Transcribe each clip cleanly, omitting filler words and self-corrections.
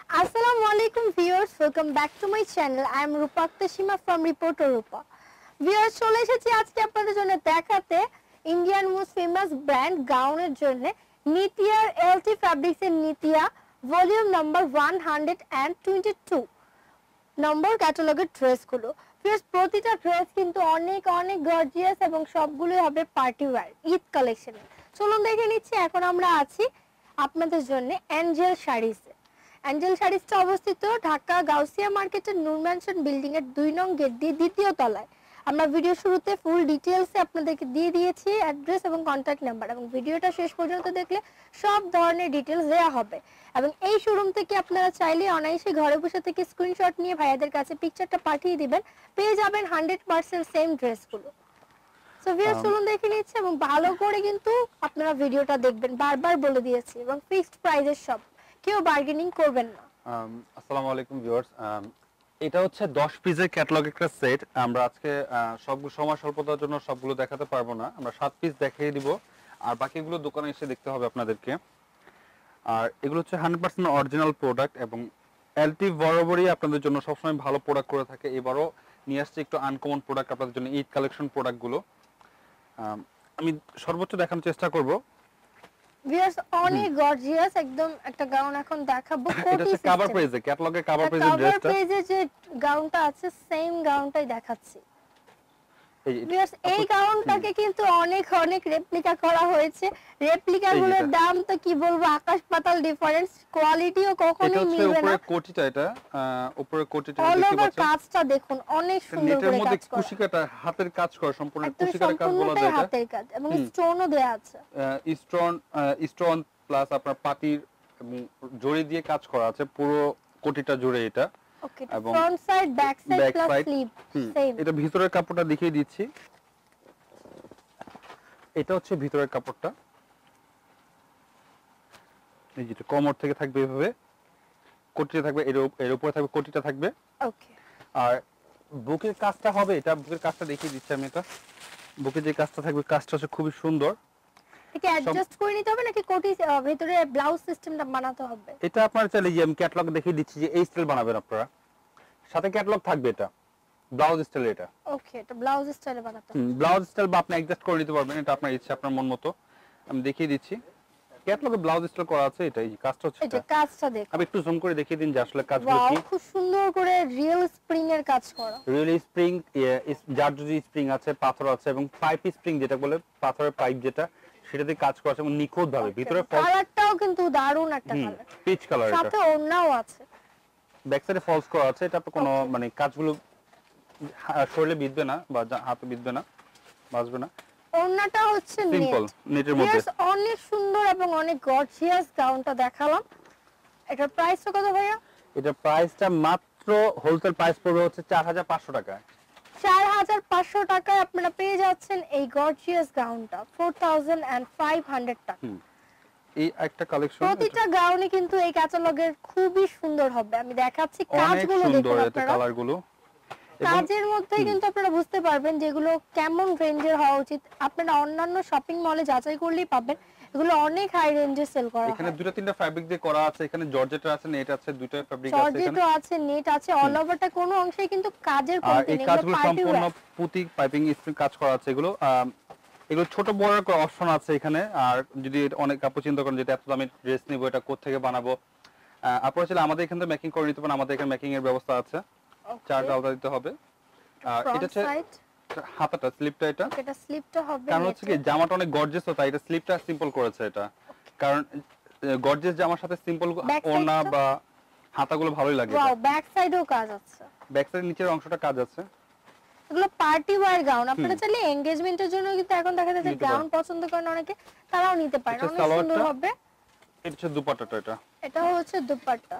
Assalamu alaikum viewers, welcome back to my channel. I am Rupa Akhtar from Reporter Rupa. Viewers, চলে এসেছি আজকে আপনাদের জন্য দেখাতে ইন্ডিয়ান মোস্ট ফেমাস ব্র্যান্ড গাউনের জন্য নিতিয়ার এলটি ফ্যাব্রিক্স এর নিতিয়া ভলিউম নাম্বার 122 নম্বর ক্যাটালগের ড্রেসগুলো। ভিউয়ার্স, প্রতিটা ড্রেস কিন্তু অনেক অনেক গর্জিয়াস এবং সবগুলোই হবে পার্টি ওয়্যার ঈদ কালেকশনে। চলুন দেখে নিচ্ছি। এখন আমরা আছি আপনাদের জন্য অ্যাঞ্জেল শাড়িসে। অ্যাঞ্জেল শাড়িসটা অবস্থিত ঢাকা গাউসিয়া মার্কেটের নূর ম্যানশন বিল্ডিং এর 2 নং গেট দিয়ে দ্বিতীয় তলায়। আমরা ভিডিও শুরুতে ফুল ডিটেইলসে আপনাদেরকে দিয়ে দিয়েছি অ্যাড্রেস এবং কন্টাক্ট নাম্বার, এবং ভিডিওটা শেষ পর্যন্ত দেখলে সব ধরনের ডিটেইলস দেওয়া হবে। এবং এই শোরুম থেকে আপনারা চাইলে অনায়াসে ঘরে বসে থেকে স্ক্রিনশট নিয়ে ভাইয়াদের কাছে পিকচারটা পাঠিয়ে দিবেন, পেয়ে যাবেন 100% সেম ড্রেসগুলো। সো ভিউয়ার্স, চলুন দেখে নিচ্ছি এবং ভালো করে কিন্তু আপনারা ভিডিওটা দেখবেন, বারবার বলে দিয়েছি, এবং ফিক্সড প্রাইসের সব, কেউ বার্গেনিং করবেন না। আসসালামু আলাইকুম ভিউয়ার্স, এটা হচ্ছে 10 পিসের ক্যাটালগ একটা সেট। আমরা আজকে সবগুলো সময় স্বল্পতার জন্য সবগুলো দেখাতে পারবো না, আমরা 7 পিস দেখিয়ে দিব, আর বাকিগুলো দোকানে এসে দেখতে হবে আপনাদেরকে। আর এগুলো হচ্ছে 100% অরিজিনাল প্রোডাক্ট, এবং এলটি বরাবরই আপনাদের জন্য সবসময় ভালো প্রোডাক্ট করে থাকে। এবারও নিয়ে আসছে একটু আনকমন প্রোডাক্ট আপনাদের জন্য, ঈদ কালেকশন প্রোডাক্টগুলো আমি সর্বোচ্চ দেখানোর চেষ্টা করব। ভিউয়ার্স, অনেক গর্জিয়াস একদম একটা গাউন এখন দেখাবো। এটা হচ্ছে কভার পেজে, ক্যাটালগে কভার পেজের ড্রেসটা, কভার পেজে যে গাউনটা আছে সেম গাউনটাই দেখাচ্ছি। ভিউয়ার্স, এই গাউনটাকে কিন্তু অনেক অনেক রেপ্লিকা করা হয়েছে। রেপ্লিকাগুলোর দাম তো কি বলবো, আকাশ পাতাল ডিফারেন্স, কোয়ালিটিও কখনোই মিলবে না। উপরে কোটিটা, এটা উপরে কোটিটা অল দেখতে ওভার পাচ্ছেন, কাজটা দেখুন অনেক সুন্দর করে কাজ করা। মধ্যে কুশিকাটা হাতের কাজ করা, সম্পূর্ণ কুশিকার কাজ বলা যায় এটা, হাতের কাজ, এবং স্টোনও দেয়া আছে। স্টোন প্লাস আপনার পাটির এবং জড়ি দিয়ে কাজ করা আছে পুরো কোটিটা জুড়ে এটা। Okay, front side, back side plus sleeve same. এটা ভিতরের কাপড়টা দেখিয়ে দিচ্ছি। এটা হচ্ছে ভিতরের কাপড়টা, এই যেটা কোমর থেকে থাকবে এভাবে, কোটিটা থাকবে এর উপরে থাকবে, কোটিটা থাকবে। ওকে, আর বুকের কাজটা হবে, এটা বুকের কাজটা দেখিয়ে দিচ্ছি আমি। এটা বুকে যে কাজটা থাকবে, কাজটা হচ্ছে খুবই সুন্দর। এটা অ্যাডজাস্ট করে নিতে হবে নাকি কোটি ভিতরে ব্লাউজ সিস্টেমটা বানাতে হবে? এটা আপনার চাইলে যে আমি ক্যাটালগ দেখিয়ে দিচ্ছি যে এই স্টাইল বানাবেন আপনারা, সাথে ক্যাটালগ থাকবে, এটা ব্লাউজ স্টাইল। এটা ওকে, এটা ব্লাউজ স্টাইলে বানাতে হবে। ব্লাউজ স্টাইল বা আপনি অ্যাডজাস্ট করে নিতে পারবেন, এটা আপনার ইচ্ছা, আপনার মন মতো। আমি দেখিয়ে দিচ্ছি ক্যাটালগে ব্লাউজ স্টাইল করা আছে। এটা এই কাজটা হচ্ছে, এটা কাজটা দেখুন। আমি একটু জুম করে দেখিয়ে দিন যে আসলে কাজগুলো কি। খুব সুন্দর করে রিয়েল স্প্রিং এর কাজ করা, রিয়েল স্প্রিং, জারজুজি স্প্রিং আছে, পাথর আছে, এবং পাইপ স্প্রিং যেটা বলে, পাথরের পাইপ যেটা, সেটাতে কাজ করা আছে এবং নিখুঁত ভাবে। ভিতরে কালারটাও কিন্তু দারুণ একটা কালার, পিচ কালার, এটা সাথে ওড়নাও আছে, ব্যাক সাইডে ফলস করা আছে। এটা কোনো মানে কাজগুলো শরীরে বিঁধবে না বা হাতে বিঁধবে না, বাজবে না। ওড়নাটা হচ্ছে সিম্পল নেটের মধ্যে, অনেক সুন্দর এবং অনেক গর্জিয়াস গাউনটা দেখালাম। এটার প্রাইসটা কত ভাইয়া? এটা প্রাইসটা মাত্র হোলসেল প্রাইস পড়বে হচ্ছে 4500 টাকা। 4500 টাকায় আপনারা পেয়ে যাচ্ছেন এই গর্জিয়াস গাউনটা 4500 টাকা। এই একটা কালেকশন, প্রতিটা গাউনে কিন্তু এই ক্যাটালগের খুবই সুন্দর হবে। আমি দেখাচ্ছি কাজগুলো দেখুন আপনারা, কালারগুলো কাজের মধ্যে কিন্তু আপনারা বুঝতে পারবেন যেগুলো কেমন রেঞ্জের হওয়া উচিত। আপনারা অন্যান্য শপিং মলে যাচাই করলেই পাবেন, এগুলো অনেক হাই রেঞ্জে সেল করা হয়। এখানে দুটো তিনটা ফ্যাব্রিক দিয়ে করা আছে, এখানে জর্জেট আছে, নেট আছে, দুটো ফ্যাব্রিক আছে, জর্জেট আছে, নেট আছে, অল ওভারটা কোনো অংশে কিন্তু কাজের কমতি নেই। এই কাজগুলো সম্পূর্ণ পুঁতি পাইপিং স্প্রিং কাজ করা আছে। এগুলো ছোট বড় অপশন আছে এখানে। আর যদি অনেক কাপড় চিন্তা করেন যেটা এত দামি ড্রেস নিব, এটা কোথা থেকে বানাবো, আপনারা চাইলে আমাদের এখান থেকে মেকিং করে নিতে পারেন। আমাদের এখানে মেকিং এর ব্যবস্থা আছে, চার্জ আলাদা দিতে হবে। আর এটা হচ্ছে হাতাটা, স্লিপটা, এটা স্লিপটা হবে। কারণ হচ্ছে কি জামাটা অনেক গর্জিয়াস, তো তাই এটা স্লিপটা সিম্পল করেছে এটা, কারণ গর্জিয়াস জামার সাথে সিম্পল ওড়না বা হাতাগুলো ভালোই লাগে। ওয়াও, ব্যাক সাইডেও কাজ আছে, ব্যাক সাইড নিচের অংশটা কাজ আছে। এগুলো পার্টি ওয়্যার গাউন, আপনারা চাইলে এনগেজমেন্টের জন্য কিন্তু এখন দেখা যাচ্ছে গাউন পছন্দ করেন অনেকে, তারাও নিতে পারেন, অনেক সুন্দর হবে। এটা হচ্ছে দুপাট্টাটা, এটা হচ্ছে দুপাট্টা।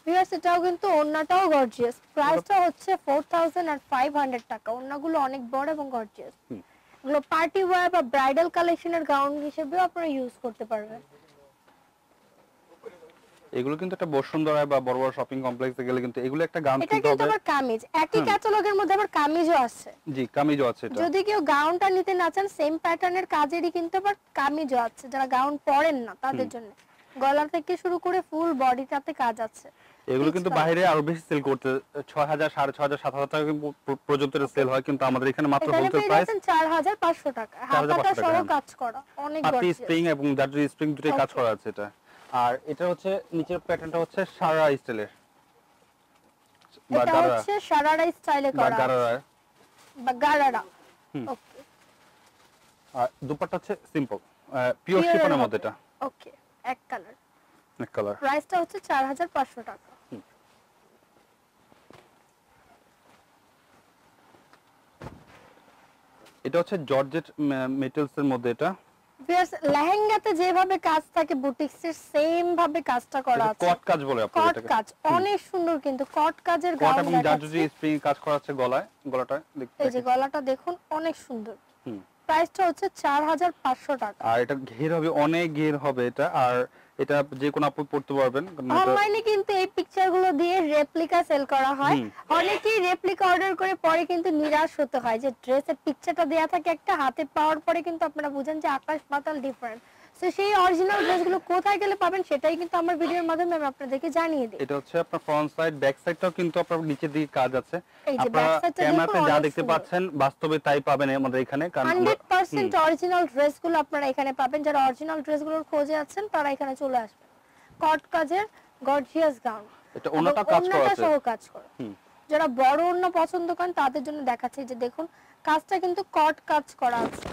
ভিউয়ার্স, এটাও কিন্তু ওড়নাটাও গর্জিয়াস। প্রাইসটা হচ্ছে 4500 টাকা। ওড়নাগুলো অনেক বড় এবং গর্জিয়াস। এগুলো পার্টি ওয়্যার বা ব্রাইডাল কালেকশনের গাউন হিসেবেও আপনারা ইউজ করতে পারবেন। এগুলো কিন্তু একটা বসুন্ধরা বা বড় বড় শপিং কমপ্লেক্সে গেলে কিন্তু এগুলো একটা গাউন কিনতে হবে। এটা কিন্তু আবার কামিজ, একই ক্যাটালগের মধ্যে আবার কামিজও আছে। জি, কামিজও আছে। এটা যদি কেউ গাউনটা নিতে না চান, সেম প্যাটার্নের কাজেরই কিন্তু আবার কামিজও আছে, যারা গাউন পরেন না তাদের জন্য। গলা থেকে শুরু করে ফুল বডিটাতে কাজ আছে। এগুলো Peach কিন্তু color। বাইরে আরো বেশি সেল করতে 6000 6500 7000 টাকা পর্যন্ত সেল হয়, কিন্তু আমাদের এখানে মাত্র এখানে হোলসেল পেয়ে প্রাইস যাচ্ছেন 4500 টাকা, হাতাটা 4500 সহ টাকা, হ্যাঁ। কাজ করা, অনেক হাতি গর্জিয়াস। স্প্রিং এবং জারজরি স্প্রিং দুটোই কাজ Okay. করা আছে এটা। আর এটা হচ্ছে নিচের প্যাটার্নটা হচ্ছে সারা স্টাইলের বা এটা গারারা হচ্ছে সারারা স্টাইলে বা করা আছে, গারারা। বা গারারা। হুম। ওকে, আর দুপাট্টা হচ্ছে সিম্পল পিওর শিফনের মধ্যে এটা ওকে, এক কালার। এক কালার। প্রাইসটা হচ্ছে 4500 টাকা। এটা হচ্ছে জর্জেট মেটেরিয়ালস এর মধ্যে এটা ভিউয়ার্স, লেহেঙ্গাতে যেভাবে কাজ থাকে বুটিক্সের সেম ভাবে কাজটা করা আছে, কট কাজ বলে আপনারা কট এটাকে। কাজ অনেক সুন্দর, কিন্তু কট কাজের কট গাউন এবং জারজরি দেখাচ্ছি। স্প্রিং কাজ করা আছে গলায়, গলাটা এই যে গলাটা দেখুন অনেক সুন্দর। হুম। প্রাইসটা হচ্ছে 4500 টাকা। আর এটা ঘের হবে, অনেক ঘের হবে এটা। আর এটা যে কোনো আপু পড়তে পারবেন, কারণ এটা অনলাইনে কিন্তু এই পিকচারগুলো দিয়ে রেপ্লিকা সেল করা হয়। অনেকেই রেপ্লিকা অর্ডার করে পরে কিন্তু নিরাশ হতে হয় যে ড্রেসের পিকচারটা দেয়া থাকে একটা, হাতে পাওয়ার পরে কিন্তু আপনারা বুঝেন যে আকাশ পাতাল ডিফারেন্ট। সো সেই অরিজিনাল ড্রেসগুলো কোথায় গেলে পাবেন সেটাই কিন্তু আমার ভিডিওর মাধ্যমে আমি আপনাদেরকে জানিয়ে দিই। এটা হচ্ছে আপনার ফ্রন্ট সাইড, ব্যাক সাইডটাও কিন্তু আপনার নিচের দিকে কাজ আছে। এই যে আপনারা ব্যাক সাইডটা ক্যামেরাতে দেখুন যা অনেক দেখতে সুন্দর। পাচ্ছেন বাস্তবে তাই পাবেন আমাদের এখানে, কারণ আমরা 100% অরিজিনাল ড্রেসগুলো আপনারা এখানে পাবেন। যারা অরিজিনাল ড্রেসগুলোর খোঁজে আছেন তারা এখানে চলে আসবেন। কট কাজের গর্জিয়াস গাউন, এটা ওনাটা কাজ করা আছে। সহ কাজ করা। যারা বড় ওড়না পছন্দ করেন তাদের জন্য দেখাচ্ছি যে দেখুন কাজটা কিন্তু কট কাজ করা আছে,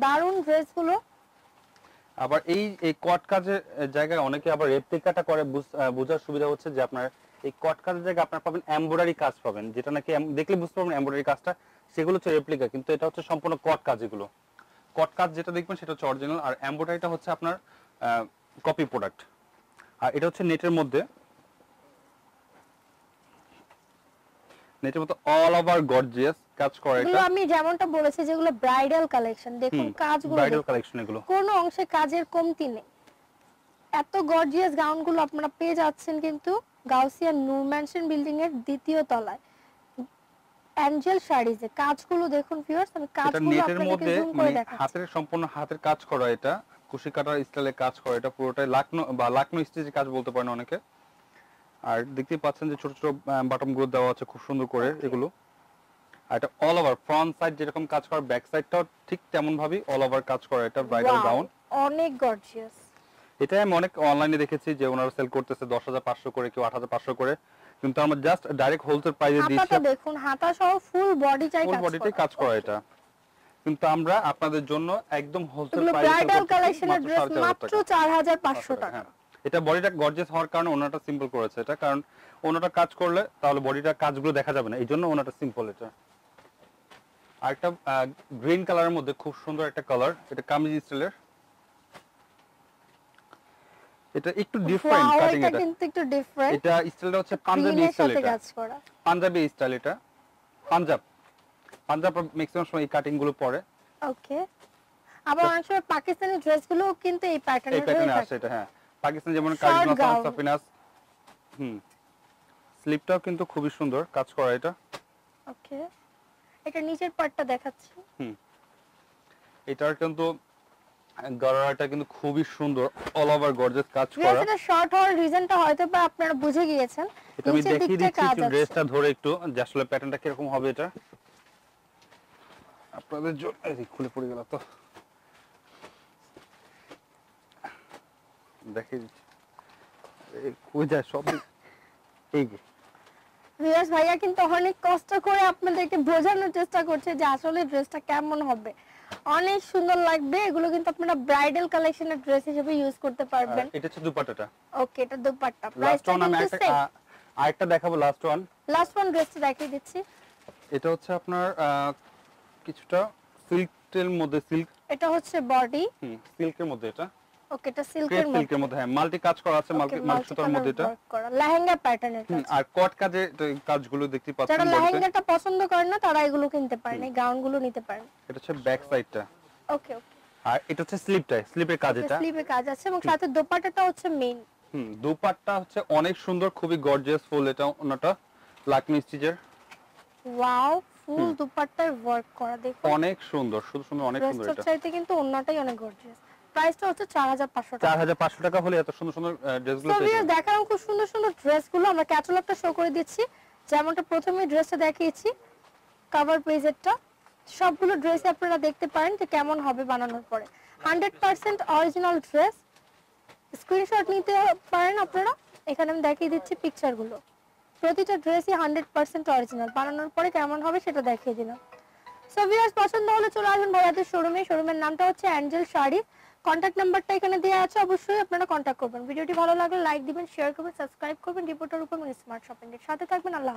দারুন ড্রেসগুলো। আবার এই এই কট কাজের জায়গায় অনেকে আবার রেপ্লিকাটা করে, বোঝার সুবিধা হচ্ছে যে আপনার এই কট কাজের জায়গায় আপনারা পাবেন এমব্রয়ডারি কাজ পাবেন, যেটা নাকি দেখলে বুঝতে পারবেন এমব্রয়ডারি কাজটা, সেগুলো হচ্ছে রেপ্লিকা, কিন্তু এটা হচ্ছে সম্পূর্ণ কট কাজ। এগুলো কট কাজ যেটা দেখবেন সেটা হচ্ছে অরিজিনাল, আর এমব্রয়ডারিটা হচ্ছে আপনার কপি প্রোডাক্ট। আর এটা হচ্ছে নেটের মধ্যে, নেটের মধ্যে অল ওভার গর্জিয়াস কাজ করা এগুলো এটা। আমি যেমনটা বলেছি যেগুলো ব্রাইডাল কালেকশন, দেখুন কাজগুলো ব্রাইডাল দেখুন। কালেকশন এগুলো। কোনো অংশে কাজের কমতি নেই। এত গর্জিয়াস গাউনগুলো আপনারা পেয়ে যাচ্ছেন কিন্তু গাউসিয়া নূর ম্যানশন বিল্ডিং এর দ্বিতীয় তলায় অ্যাঞ্জেল শাড়িজে। কাজগুলো দেখুন ভিউয়ার্স, আমি এটা কাজগুলো নেটের আপনাদেরকে মধ্যে জুম করে মানে দেখাচ্ছি। হাতের সম্পূর্ণ হাতের কাজ করা, এটা কুশি কাটার স্টাইলে কাজ করা, এটা পুরোটাই লাকনো বা লাকনো স্টিচের কাজ বলতে পারেন অনেকে। আর দেখতেই পাচ্ছেন যে ছোট ছোট বাটন গুলো দেওয়া আছে খুব সুন্দর করে এগুলো। আর এটা অল ওভার ফ্রন্ট সাইড যেরকম কাজ করা, ব্যাক সাইডটাও ঠিক তেমন ভাবেই অল ওভার কাজ করা, এটা ব্রাইডাল Wow, গাউন। অনেক গর্জিয়াস। এটা আমি অনেক অনলাইনে দেখেছি যে ওনারা সেল করতেছে 10500 করে, কেউ 8500 করে, কিন্তু আমরা জাস্ট ডাইরেক্ট হোলসেল প্রাইসে দিচ্ছি। হাতাটা দেখুন, হাতা সহ ফুল বডি চাই ফুল কাজ বডিতে কাজ করা এটা, কিন্তু আমরা আপনাদের জন্য একদম হোলসেল এগুলো প্রাইসে ব্রাইডাল কালেকশনের ড্রেস মাত্র 4500 টাকা। এটা বডিটা গর্জিয়াস হওয়ার কারণে ওনাটা সিম্পল করেছে এটা, কারণ ওনাটা কাজ করলে তাহলে বডিটা কাজগুলো দেখা যাবে না, এই জন্য ওনাটা সিম্পল এটা। আর একটা গ্রিন কালারের মধ্যে খুব সুন্দর একটা কালার, এটা কামিজ স্টাইলের, এটা একটু ডিফারেন্ট কাটিং, এটা কিন্তু একটু ডিফারেন্ট। এটা স্টাইলটা হচ্ছে পাঞ্জাবি স্টাইল, এটা কাজ করা পাঞ্জাবি স্টাইল, এটা পাঞ্জাব ম্যাক্সিমাম সময় এই কাটিং গুলো পরে। ওকে, আবার অনেক সময় পাকিস্তানি ড্রেসগুলো কিন্তু এই প্যাটার্নে আসে এটা, হ্যাঁ পাকিস্তান যেমন কারিজমা সাফিনাস। স্লিপটাও কিন্তু খুবই সুন্দর কাজ করা এটা। ওকে, এটা নিচের পার্টটা দেখাচ্ছি। এটার কিন্তু গলাটা কিন্তু খুবই সুন্দর, অল ওভার গর্জিয়াস কাজ করা। এটা শর্ট হওয়ার রিজনটা হয়তো বা আপনারা বুঝে গিয়েছেন। এটা আমি দেখিয়ে দিচ্ছি একটু ড্রেসটা ধরে একটু, যে আসলে প্যাটার্নটা কিরকম হবে এটা আপনাদের জন্য। এই খুলে পড়ে গেল তো, দেখিয়ে দিচ্ছি। এই কই যায় সব, এই যে ভিউয়ার্স ভাইয়া কিন্তু অনেক কষ্ট করে আপনাদেরকে বোঝানোর চেষ্টা করছে যে আসলে ড্রেসটা কেমন হবে। অনেক সুন্দর লাগবে, এগুলো কিন্তু আপনারা ব্রাইডাল কালেকশনের ড্রেস হিসেবে ইউজ করতে পারবেন। এটা হচ্ছে দুপাট্টাটা। ওকে, এটা দুপাট্টা। লাস্ট ওয়ান আমি আরেকটা দেখাবো, লাস্ট ওয়ান ড্রেসটা দেখিয়ে দিচ্ছি। এটা হচ্ছে আপনার কিছুটা সিল্কের মধ্যে, সিল্ক, এটা হচ্ছে বডি, সিল্কের মধ্যে এটা। ওকে, এটা সিল্কের মধ্যে, হ্যাঁ মাল্টি কাজ করা আছে, মাল্টি সুতার মধ্যে এটা লেহেঙ্গা প্যাটার্নের কাজ। আর কট কাজে কাজগুলো দেখতে পাচ্ছেন। যারা লেহেঙ্গাটা পছন্দ করেন না তারা এগুলো কিনতে পারেন, এই গাউনগুলো নিতে পারেন। এটা হচ্ছে ব্যাক সাইডটা। ওকে ওকে, আর এটা হচ্ছে স্লিপের কাজ, এটা স্লিপে কাজ আছে এবং সাথে দোপাট্টাটা হচ্ছে মেইন। দুপাট্টা হচ্ছে অনেক সুন্দর, খুবই গর্জিয়াস ফুল, এটা ওনাটা লাকমি স্টিচের। ওয়াও, ফুল দুপাট্টায় ওয়ার্ক করা, দেখুন অনেক সুন্দর, শুধু সুন্দর, অনেক সুন্দর এটা। চাইতে কিন্তু ওন্নাটাই অনেক গর্জিয়াস। প্রাইসটা হচ্ছে 4500 টাকা। 4500 টাকা হলে এত সুন্দর সুন্দর ড্রেসগুলো তো পেয়ে ভিউয়ার্স যাবেন। দেখালাম খুব সুন্দর সুন্দর ড্রেসগুলো, আমরা ক্যাটালগটা শো করে দিচ্ছি। যেমনটা প্রথমে ড্রেসটা দেখিয়েছি কভার পেজেরটা, সবগুলো ড্রেস আপনারা দেখতে পারেন যে কেমন হবে বানানোর পরে। 100% অরিজিনাল ড্রেস, স্ক্রিনশট নিতে পারেন আপনারা। এখানে আমি দেখিয়ে দিচ্ছি পিকচারগুলো, প্রতিটা ড্রেসই 100% অরিজিনাল, বানানোর পরে কেমন হবে সেটা দেখিয়ে দিলাম। সো ভিউয়ার্স পছন্দ হলে চলে আসবেন ভাইয়াদের শোরুমে। শোরুমের নামটা হচ্ছে অ্যাঞ্জেল শাড়ি, কন্ট্যাক্ট নাম্বারটা এখানে দেওয়া আছে, অবশ্যই আপনারা কন্ট্যাক্ট করবেন। ভিডিওটি ভালো লাগলে লাইক দিবেন, শেয়ার করবেন, সাবস্ক্রাইব করবেন রিপোর্টার উপর স্মার্ট শপিং এর সাথে থাকবেন। আল্লাহ।